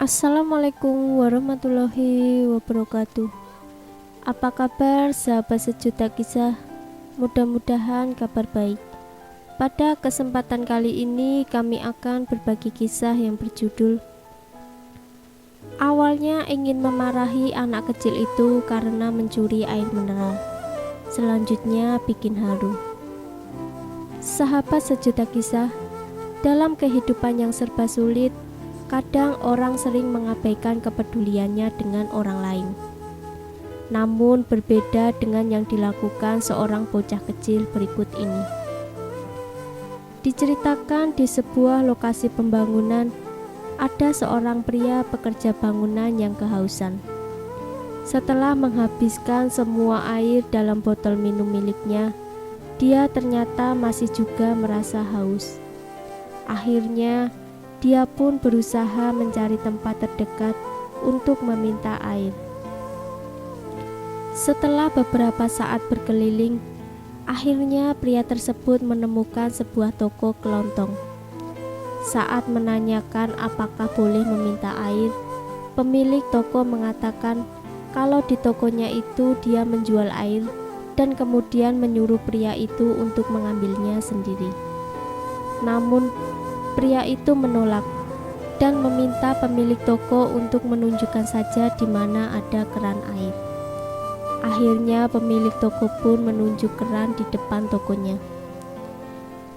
Assalamualaikum warahmatullahi wabarakatuh. Apa kabar sahabat sejuta kisah? Mudah-mudahan kabar baik. Pada kesempatan kali ini kami akan berbagi kisah yang berjudul Awalnya ingin memarahi anak kecil itu karena mencuri air mineral. Selanjutnya bikin haru. Sahabat sejuta kisah, dalam kehidupan yang serba sulit, kadang orang sering mengabaikan kepeduliannya dengan orang lain. Namun berbeda dengan yang dilakukan seorang bocah kecil berikut ini. Diceritakan di sebuah lokasi pembangunan, ada seorang pria pekerja bangunan yang kehausan. Setelah menghabiskan semua air dalam botol minum miliknya, dia ternyata masih juga merasa haus. Akhirnya, dia pun berusaha mencari tempat terdekat untuk meminta air. Setelah beberapa saat berkeliling, akhirnya pria tersebut menemukan sebuah toko kelontong. Saat menanyakan apakah boleh meminta air, pemilik toko mengatakan kalau di tokonya itu dia menjual air dan kemudian menyuruh pria itu untuk mengambilnya sendiri. Namun, pria itu menolak dan meminta pemilik toko untuk menunjukkan saja di mana ada keran air. Akhirnya pemilik toko pun menunjuk keran di depan tokonya.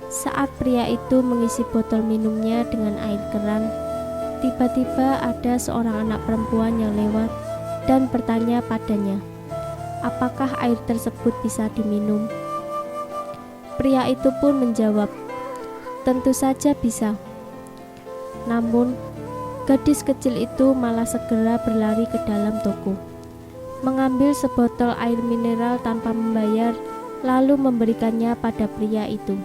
Saat pria itu mengisi botol minumnya dengan air keran, tiba-tiba ada seorang anak perempuan yang lewat dan bertanya padanya, apakah air tersebut bisa diminum? Pria itu pun menjawab, tentu saja bisa. Namun, gadis kecil itu malah segera berlari ke dalam toko, mengambil sebotol air mineral tanpa membayar, lalu memberikannya pada pria itu.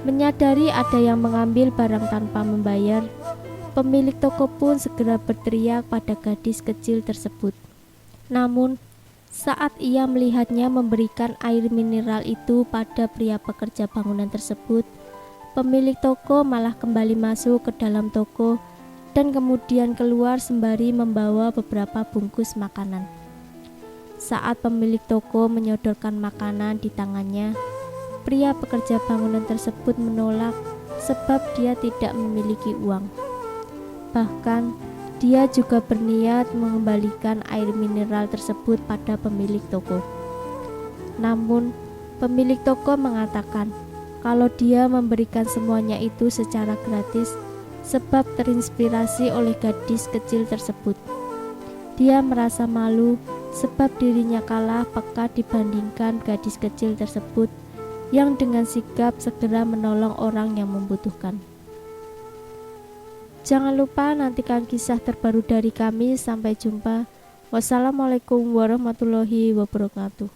Menyadari ada yang mengambil barang tanpa membayar, pemilik toko pun segera berteriak pada gadis kecil tersebut. Namun, saat ia melihatnya memberikan air mineral itu pada pria pekerja bangunan tersebut, pemilik toko malah kembali masuk ke dalam toko dan kemudian keluar sembari membawa beberapa bungkus makanan. Saat pemilik toko menyodorkan makanan di tangannya, pria pekerja bangunan tersebut menolak sebab dia tidak memiliki uang. Bahkan, dia juga berniat mengembalikan air mineral tersebut pada pemilik toko. Namun, pemilik toko mengatakan kalau dia memberikan semuanya itu secara gratis sebab terinspirasi oleh gadis kecil tersebut. Dia merasa malu sebab dirinya kalah peka dibandingkan gadis kecil tersebut yang dengan sigap segera menolong orang yang membutuhkan. Jangan lupa nantikan kisah terbaru dari kami. Sampai jumpa. Wassalamualaikum warahmatullahi wabarakatuh.